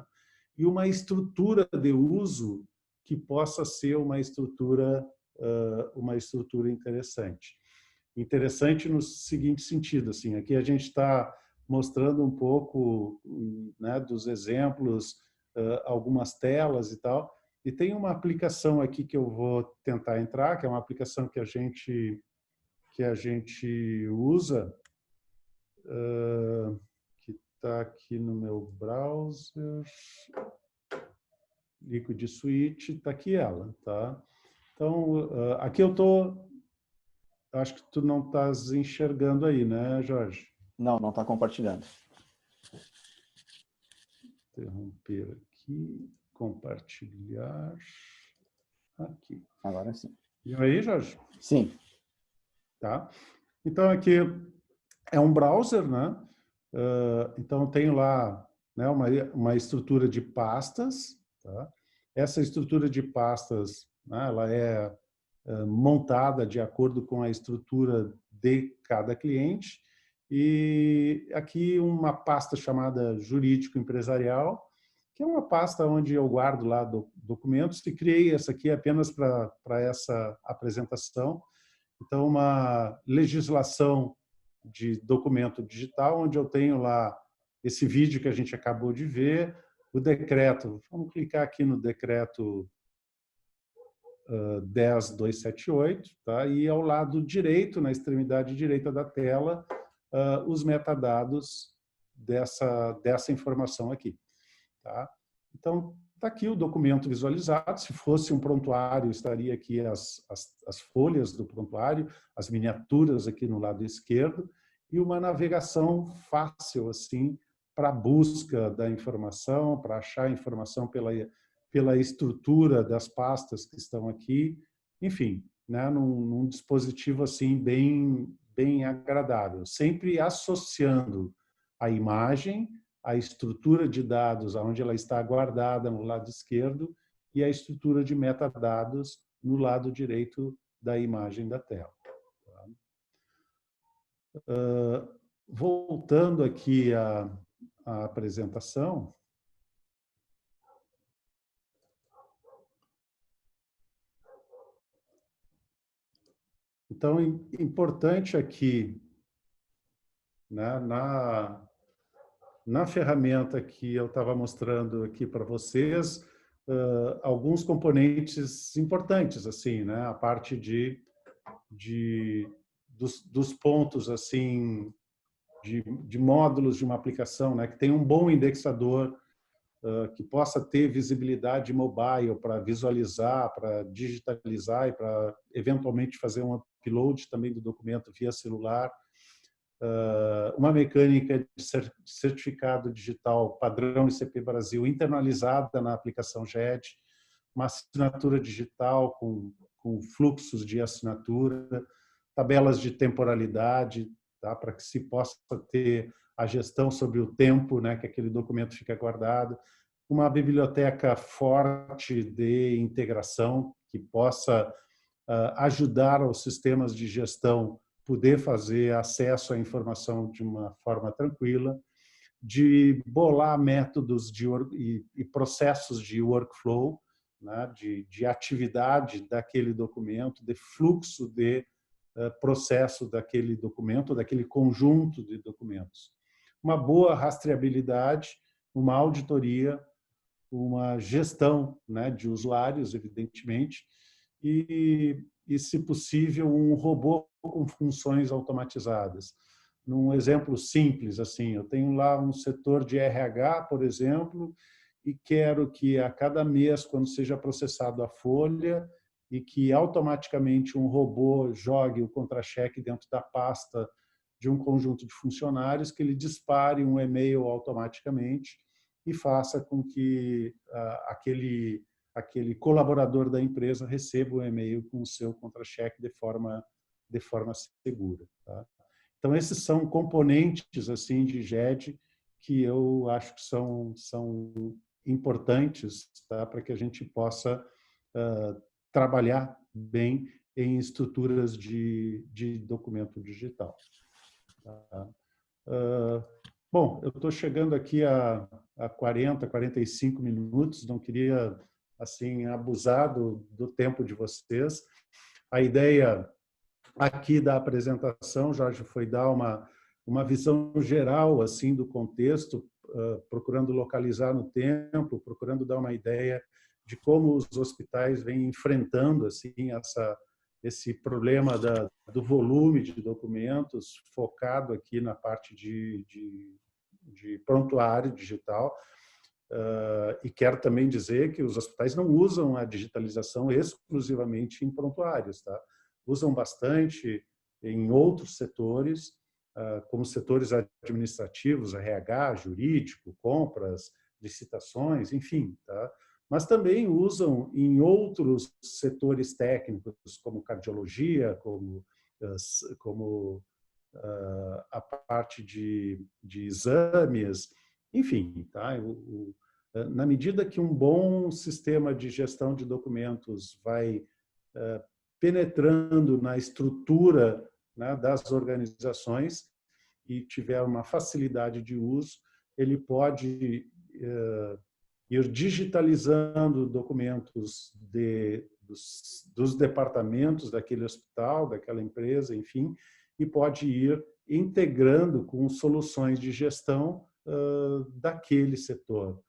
E uma estrutura de uso que possa ser uma estrutura interessante. Interessante no seguinte sentido, assim, aqui a gente está mostrando um pouco, né, dos exemplos, algumas telas e tal, e tem uma aplicação aqui que eu vou tentar entrar, que é uma aplicação que a gente usa, que está aqui no meu browser, Liquid Suite, está aqui ela, tá? Então, aqui eu estou, acho que tu não estás enxergando aí, né, Jorge? Não, não está compartilhando. Interromper aqui, compartilhar, aqui. Agora sim. Viu aí, Jorge? Sim. Tá? Então, aqui é um browser, né? Então, eu tenho lá, né, uma estrutura de pastas, tá? Essa estrutura de pastas, né, ela é montada de acordo com a estrutura de cada cliente. E aqui uma pasta chamada jurídico empresarial, que é uma pasta onde eu guardo lá documentos, e criei essa aqui apenas para essa apresentação. Então, uma legislação de documento digital, onde eu tenho lá esse vídeo que a gente acabou de ver, o decreto. Vamos clicar aqui no decreto 10.278, tá? E ao lado direito, na extremidade direita da tela, os metadados dessa informação aqui. Tá? Então, está aqui o documento visualizado. Se fosse um prontuário, estaria aqui as folhas do prontuário, as miniaturas aqui no lado esquerdo, e uma navegação fácil assim para a busca da informação, para achar a informação pela estrutura das pastas que estão aqui, enfim, né, num dispositivo assim bem agradável, sempre associando a imagem, a estrutura de dados, onde ela está guardada no lado esquerdo, e a estrutura de metadados no lado direito da imagem da tela. Voltando aqui à apresentação, então, importante aqui, né, na ferramenta que eu estava mostrando aqui para vocês, alguns componentes importantes, assim, né, a parte dos pontos, assim, de módulos de uma aplicação, né, que tem um bom indexador, que possa ter visibilidade mobile para visualizar, para digitalizar e para eventualmente fazer um upload também do documento via celular. Uma mecânica de certificado digital padrão ICP Brasil internalizada na aplicação GED, uma assinatura digital com fluxos de assinatura, tabelas de temporalidade, tá, para que se possa ter a gestão sobre o tempo, né, que aquele documento fica guardado, uma biblioteca forte de integração que possa ajudar aos sistemas de gestão poder fazer acesso à informação de uma forma tranquila, de bolar métodos e processos de workflow, né, de atividade daquele documento, de fluxo de processo daquele documento, daquele conjunto de documentos. Uma boa rastreabilidade, uma auditoria, uma gestão, né, de usuários, evidentemente, e, se possível, um robô com funções automatizadas. Num exemplo simples, assim, eu tenho lá um setor de RH, por exemplo, e quero que a cada mês, quando seja processado a folha, e que automaticamente um robô jogue o contra-cheque dentro da pasta de um conjunto de funcionários, que ele dispare um e-mail automaticamente e faça com que aquele colaborador da empresa receba o e-mail com o seu contra-cheque de forma segura. Tá? Então, esses são componentes assim de GED que eu acho que são importantes, tá? Para que a gente possa trabalhar bem em estruturas de documento digital. Tá? Bom, eu estou chegando aqui a 40, 45 minutos, não queria assim abusar do tempo de vocês. A ideia aqui da apresentação, Jorge, foi dar uma visão geral assim do contexto, procurando localizar no tempo, procurando dar uma ideia de como os hospitais vêm enfrentando assim esse problema do volume de documentos, focado aqui na parte de prontuário digital. E quero também dizer que os hospitais não usam a digitalização exclusivamente em prontuários, tá? Usam bastante em outros setores, como setores administrativos, RH, jurídico, compras, licitações, enfim, tá? Mas também usam em outros setores técnicos, como cardiologia, como a parte de exames, enfim, tá? Na medida que um bom sistema de gestão de documentos vai penetrando na estrutura, né, das organizações e tiver uma facilidade de uso, ele pode ir digitalizando documentos dos departamentos daquele hospital, daquela empresa, enfim, e pode ir integrando com soluções de gestão daquele setor.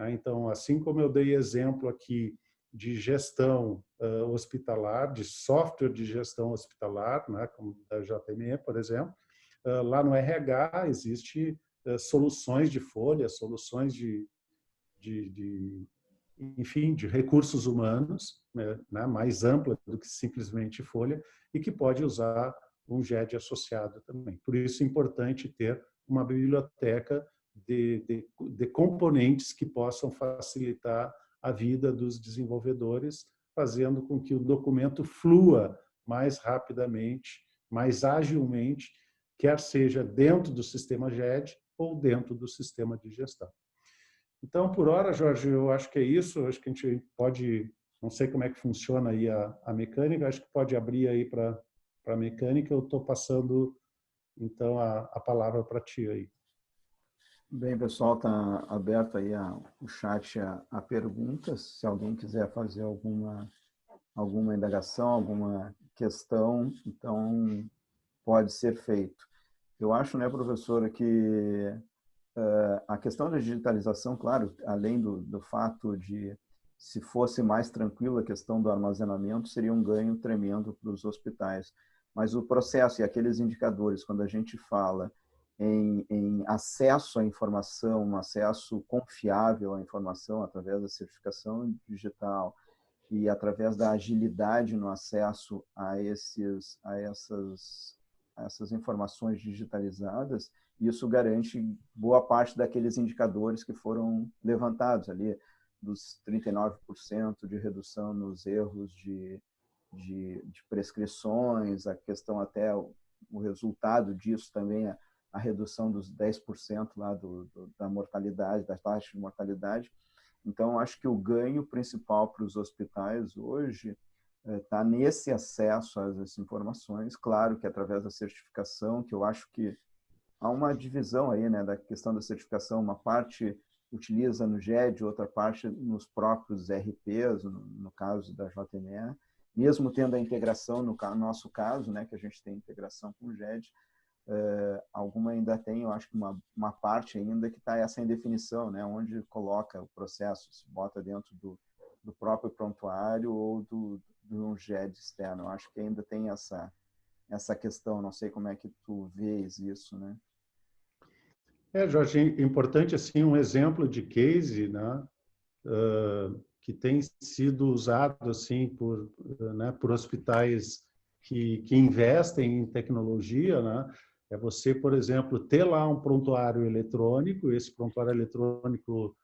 Então, assim como eu dei exemplo aqui de gestão hospitalar, de software de gestão hospitalar, né, como da JME, por exemplo, lá no RH existe soluções de folha, soluções enfim, de recursos humanos, né, mais ampla do que simplesmente folha, e que pode usar um GED associado também. Por isso é importante ter uma biblioteca de componentes que possam facilitar a vida dos desenvolvedores, fazendo com que o documento flua mais rapidamente, mais agilmente, quer seja dentro do sistema GED ou dentro do sistema de gestão. Então, por hora, Jorge, eu acho que é isso. Eu acho que a gente pode, não sei como é que funciona aí a mecânica, acho que pode abrir aí para a mecânica. Eu estou passando, então, a palavra para ti aí. Bem, pessoal, está aberto aí o chat a perguntas. Se alguém quiser fazer alguma indagação, alguma questão, então pode ser feito. Eu acho, né, professora, que a questão da digitalização, claro, além do fato de, se fosse mais tranquilo a questão do armazenamento, seria um ganho tremendo para os hospitais. Mas o processo e aqueles indicadores, quando a gente fala em acesso à informação, um acesso confiável à informação através da certificação digital e através da agilidade no acesso a essas informações digitalizadas, isso garante boa parte daqueles indicadores que foram levantados ali, dos 39% de redução nos erros de prescrições, a questão até o resultado disso também, a redução dos 10% lá da mortalidade, da taxa de mortalidade. Então, acho que o ganho principal para os hospitais hoje está nesse acesso a essas informações, claro que através da certificação, que eu acho que há uma divisão aí, né, da questão da certificação, uma parte utiliza no GED, outra parte nos próprios RPs, no caso da JME, mesmo tendo a integração, no nosso caso, né, que a gente tem integração com o GED, alguma ainda tem, eu acho que uma parte ainda que está essa indefinição, né, onde coloca o processo, se bota dentro do próprio prontuário ou de um GED externo. Eu acho que ainda tem essa questão, não sei como é que tu vês isso, né? Jorge, importante assim um exemplo de case, né, que tem sido usado assim por hospitais que investem em tecnologia, né? É você, por exemplo, ter lá um prontuário eletrônico, esse prontuário eletrônico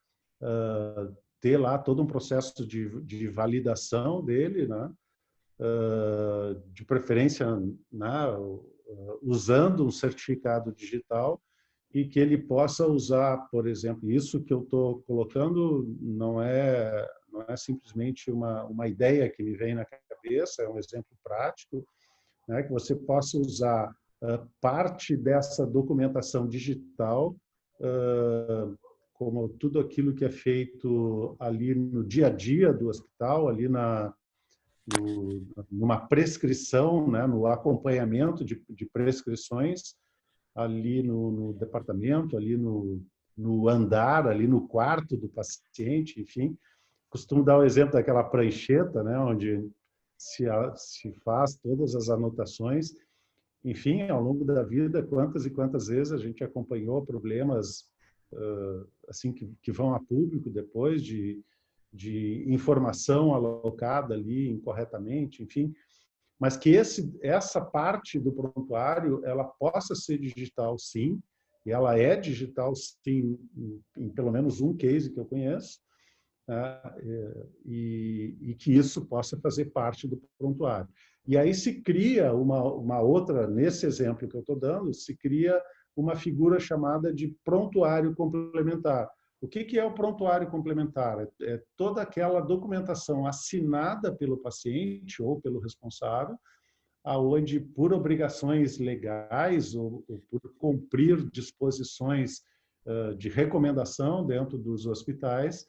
ter lá todo um processo de validação dele, né? De preferência, né? Usando um certificado digital, e que ele possa usar, por exemplo, isso que eu estou colocando não é simplesmente uma ideia que me vem na cabeça, é um exemplo prático, né, que você possa usar parte dessa documentação digital, como tudo aquilo que é feito ali no dia a dia do hospital, ali numa prescrição, né, no acompanhamento de prescrições, ali no departamento, ali no andar, ali no quarto do paciente, enfim. Costumo dar o exemplo daquela prancheta, né, onde se faz todas as anotações. Enfim, ao longo da vida, quantas e quantas vezes a gente acompanhou problemas assim que vão a público depois de informação alocada ali incorretamente, enfim. Mas que essa parte do prontuário ela possa ser digital, sim, e ela é digital, sim, em pelo menos um case que eu conheço, né? E que isso possa fazer parte do prontuário. E aí se cria uma outra, nesse exemplo que eu estou dando, se cria uma figura chamada de prontuário complementar. O que é o prontuário complementar? É toda aquela documentação assinada pelo paciente ou pelo responsável, aonde por obrigações legais ou por cumprir disposições de recomendação dentro dos hospitais,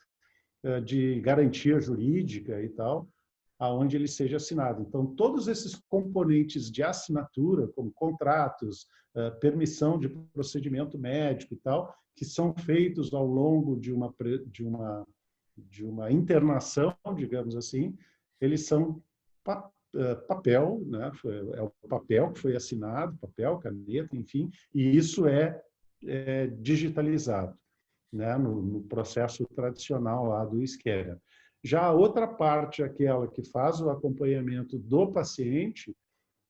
de garantia jurídica e tal, aonde ele seja assinado. Então, todos esses componentes de assinatura, como contratos, permissão de procedimento médico e tal, que são feitos ao longo de uma internação, digamos assim, eles são papel, né? É o papel que foi assinado, papel, caneta, enfim, e isso é digitalizado, né? No processo tradicional lá do Scanner. Já a outra parte, aquela que faz o acompanhamento do paciente,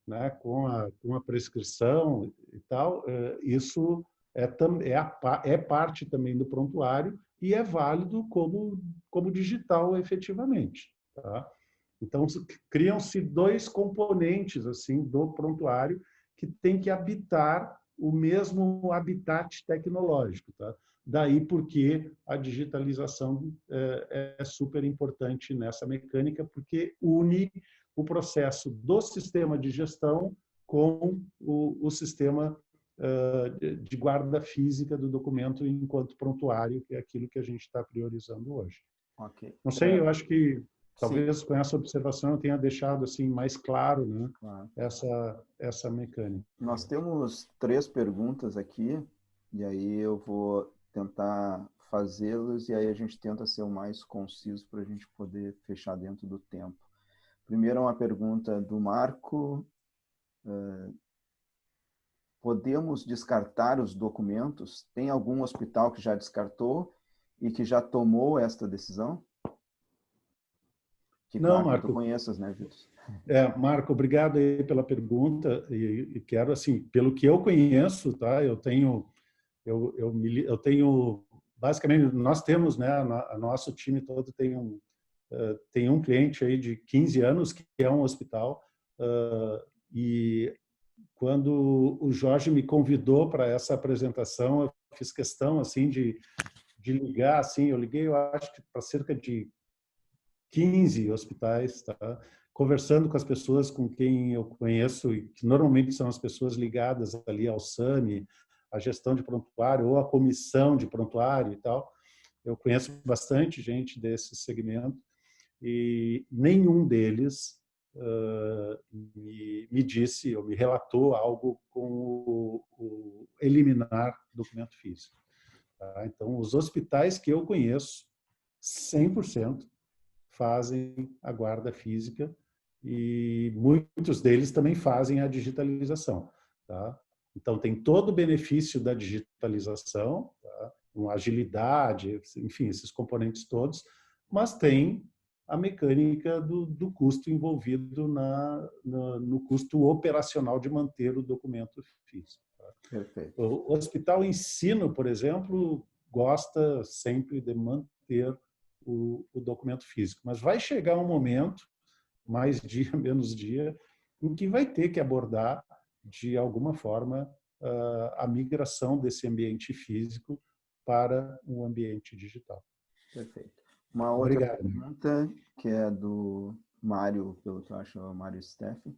né, com a prescrição e tal, isso é parte também do prontuário e é válido como digital efetivamente. Tá? Então, criam-se dois componentes assim do prontuário que tem que habitar o mesmo habitat tecnológico. Tá? Daí porque a digitalização é super importante nessa mecânica, porque une o processo do sistema de gestão com o sistema de guarda física do documento enquanto prontuário, que é aquilo que a gente está priorizando hoje. Ok. Não sei, eu acho que talvez Sim. com essa observação eu tenha deixado assim mais claro, né, Claro. essa mecânica. Nós temos 3 perguntas aqui, e aí eu vou tentar fazê-las, e aí a gente tenta ser o mais conciso para a gente poder fechar dentro do tempo. Primeiro, uma pergunta do Marco. Podemos descartar os documentos? Tem algum hospital que já descartou e que já tomou esta decisão? Que, Não, claro, que tu Marco. conheças, né, Vitor? Marco, obrigado aí pela pergunta e quero assim, pelo que eu conheço, tá? Eu tenho basicamente nós temos, né, nosso time todo tem um cliente aí de 15 anos que é um hospital, e quando o Jorge me convidou para essa apresentação, eu fiz questão assim de ligar, assim, eu liguei, eu acho que para cerca de 15 hospitais, tá? Conversando com as pessoas com quem eu conheço, e que normalmente são as pessoas ligadas ali ao SAMI, à gestão de prontuário ou à comissão de prontuário e tal. Eu conheço bastante gente desse segmento e nenhum deles me disse ou me relatou algo com o eliminar documento físico. Tá? Então, os hospitais que eu conheço, 100% fazem a guarda física e muitos deles também fazem a digitalização. Tá? Então, tem todo o benefício da digitalização, tá? Com agilidade, enfim, esses componentes todos, mas tem a mecânica do custo envolvido no custo operacional de manter o documento físico. Perfeito. O Hospital Ensino, por exemplo, gosta sempre de manter o documento físico, mas vai chegar um momento, mais dia, menos dia, em que vai ter que abordar, de alguma forma, a migração desse ambiente físico para um ambiente digital. Perfeito. Uma outra Obrigado. pergunta, que é do Mário, pelo que eu acho, é o Mário Steffen.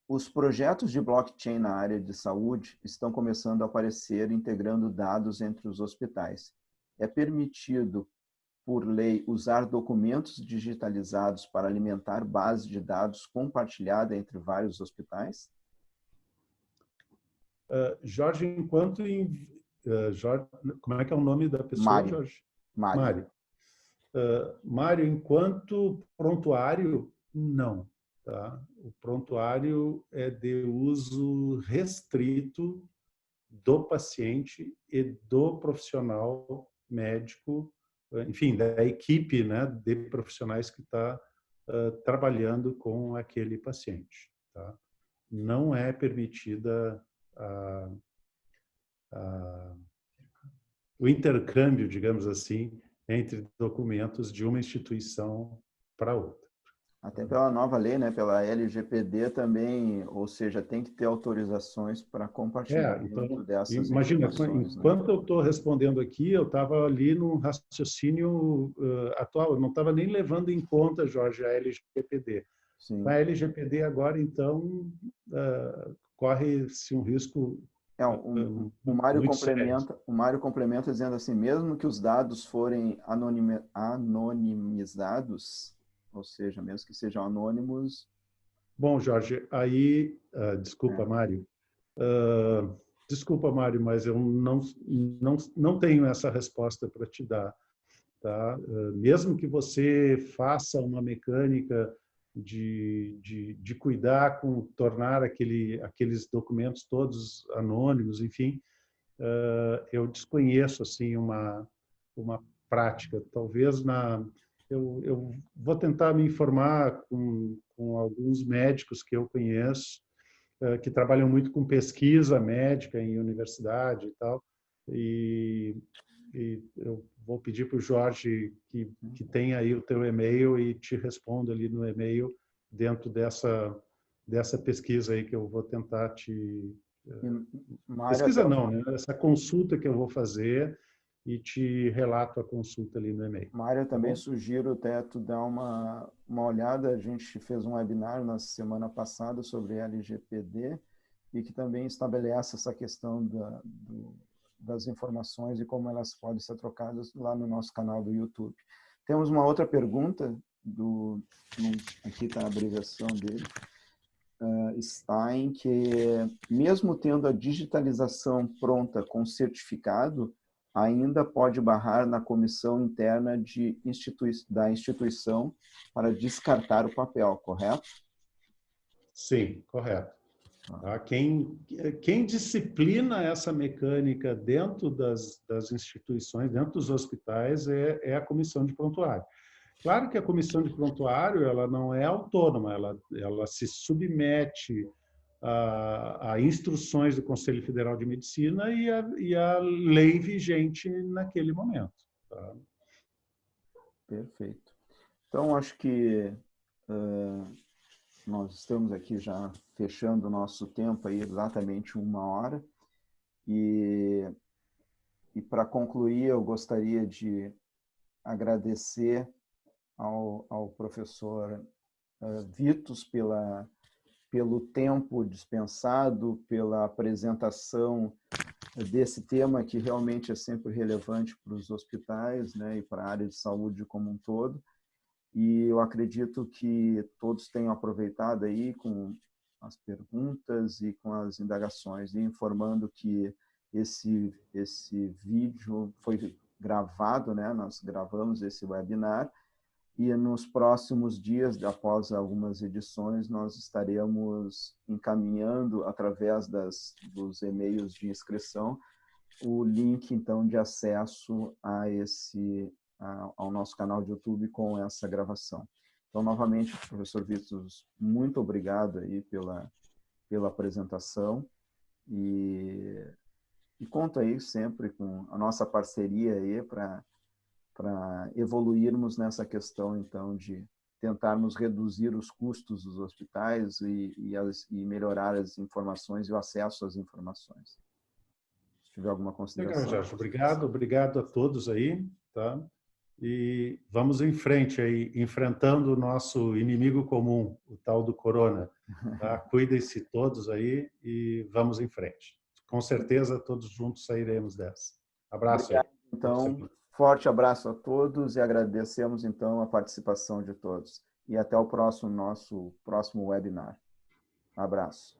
Os projetos de blockchain na área de saúde estão começando a aparecer integrando dados entre os hospitais. É permitido, por lei, usar documentos digitalizados para alimentar base de dados compartilhada entre vários hospitais? Jorge, Jorge, como é que é o nome da pessoa, Mário. Jorge? Mário. Mário, enquanto prontuário, não. Tá? O prontuário é de uso restrito do paciente e do profissional médico, enfim, da equipe, né, de profissionais que está trabalhando com aquele paciente. Tá? Não é permitida o intercâmbio, digamos assim, entre documentos de uma instituição para outra. Até pela nova lei, né, pela LGPD também, ou seja, tem que ter autorizações para compartilhamento Então, dessas imagina, informações. enquanto Né? eu estou respondendo aqui, eu estava ali num raciocínio atual, eu não estava nem levando em conta, Jorge, a LGPD. Sim. Com a LGPD agora, então, corre-se um risco o Mário complementa dizendo assim, mesmo que os dados forem anonimizados, ou seja, mesmo que sejam anônimos... Bom, Jorge, aí, desculpa, Mário, mas eu não tenho essa resposta para te dar. Tá? Mesmo que você faça uma mecânica de cuidar com tornar aqueles documentos todos anônimos, enfim, eu desconheço assim uma prática. Talvez eu vou tentar me informar com alguns médicos que eu conheço que trabalham muito com pesquisa médica em universidade e tal, e eu vou pedir para o Jorge que tenha aí o teu e-mail e te respondo ali no e-mail dentro dessa pesquisa aí que eu vou tentar te... Pesquisa não, né? Essa consulta que eu vou fazer e te relato a consulta ali no e-mail. Mário, eu também sugiro até tu dar uma olhada, a gente fez um webinar na semana passada sobre LGPD e que também estabelece essa questão das informações e como elas podem ser trocadas lá no nosso canal do YouTube. Temos uma outra pergunta, aqui está a abreviação dele, Stein, que mesmo tendo a digitalização pronta com certificado, ainda pode barrar na comissão interna da instituição para descartar o papel, correto? Sim, correto. Tá? Quem disciplina essa mecânica dentro das instituições, dentro dos hospitais, é a comissão de prontuário. Claro que a comissão de prontuário ela não é autônoma, ela se submete a instruções do Conselho Federal de Medicina e a lei vigente naquele momento. Tá? Perfeito. Então, acho que nós estamos aqui já fechando o nosso tempo aí, exatamente 1 hora. E para concluir, eu gostaria de agradecer ao professor Vitos pelo tempo dispensado, pela apresentação desse tema que realmente é sempre relevante para os hospitais, né, e para a área de saúde como um todo. E eu acredito que todos tenham aproveitado aí com as perguntas e com as indagações, e informando que esse vídeo foi gravado, né? Nós gravamos esse webinar e nos próximos dias, após algumas edições, nós estaremos encaminhando através dos e-mails de inscrição o link então de acesso a ao nosso canal de YouTube com essa gravação. Então, novamente, professor Vitos, muito obrigado aí pela apresentação e conto aí sempre com a nossa parceria aí para evoluirmos nessa questão, então, de tentarmos reduzir os custos dos hospitais e melhorar as informações e o acesso às informações. Se tiver alguma consideração. Legal, Jorge. Obrigado a todos aí, tá? E vamos em frente aí, enfrentando o nosso inimigo comum, o tal do corona. Tá? Cuidem-se todos aí e vamos em frente. Com certeza, todos juntos sairemos dessa. Abraço Obrigado, aí. então, forte abraço a todos e agradecemos, então, a participação de todos. E até o nosso próximo webinar. Abraço.